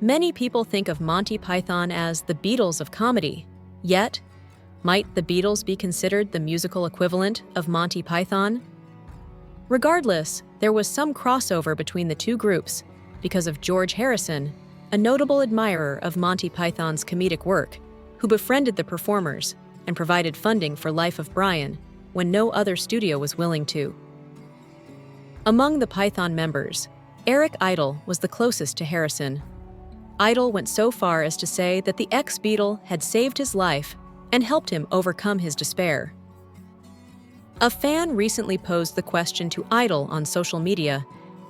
Many people think of Monty Python as the Beatles of comedy. Yet, might the Beatles be considered the musical equivalent of Monty Python? Regardless, there was some crossover between the two groups because of George Harrison, a notable admirer of Monty Python's comedic work, who befriended the performers and provided funding for Life of Brian when no other studio was willing to. Among the Python members, Eric Idle was the closest to Harrison. Idle went so far as to say that the ex-Beatle had saved his life and helped him overcome his despair. A fan recently posed the question to Idle on social media,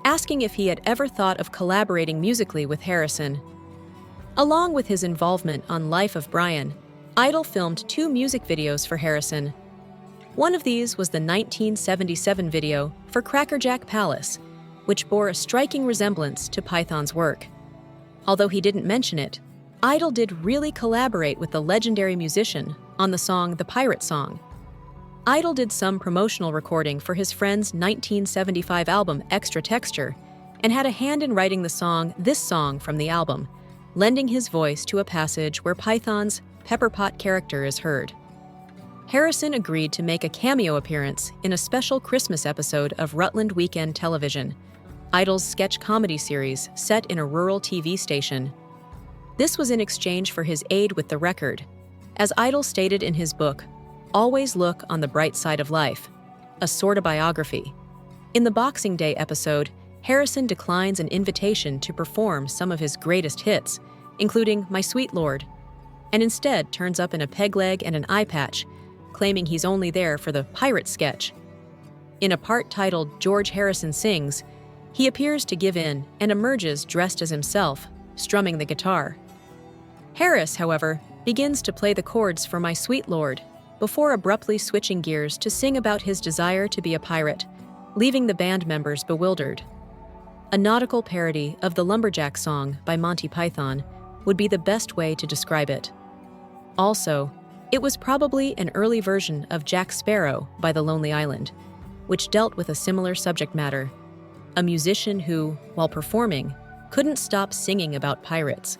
asking if he had ever thought of collaborating musically with Harrison. Along with his involvement on Life of Brian, Idle filmed 2 music videos for Harrison. One of these was the 1977 video for Crackerjack Palace, which bore a striking resemblance to Python's work. Although he didn't mention it, Idle did really collaborate with the legendary musician on the song The Pirate Song. Idle did some promotional recording for his friend's 1975 album Extra Texture and had a hand in writing this song from the album, lending his voice to a passage where Python's Pepperpot character is heard. Harrison agreed to make a cameo appearance in a special Christmas episode of Rutland Weekend Television, Idle's sketch comedy series set in a rural TV station. This was in exchange for his aid with the record. As Idle stated in his book, Always Look on the Bright Side of Life, a sort of biography. In the Boxing Day episode, Harrison declines an invitation to perform some of his greatest hits, including My Sweet Lord, and instead turns up in a peg leg and an eye patch, claiming he's only there for the pirate sketch. In a part titled George Harrison Sings, he appears to give in and emerges dressed as himself, strumming the guitar. Harris, however, begins to play the chords for My Sweet Lord, before abruptly switching gears to sing about his desire to be a pirate, leaving the band members bewildered. A nautical parody of the Lumberjack song by Monty Python would be the best way to describe it. Also, it was probably an early version of Jack Sparrow by The Lonely Island, which dealt with a similar subject matter. A musician who, while performing, couldn't stop singing about pirates,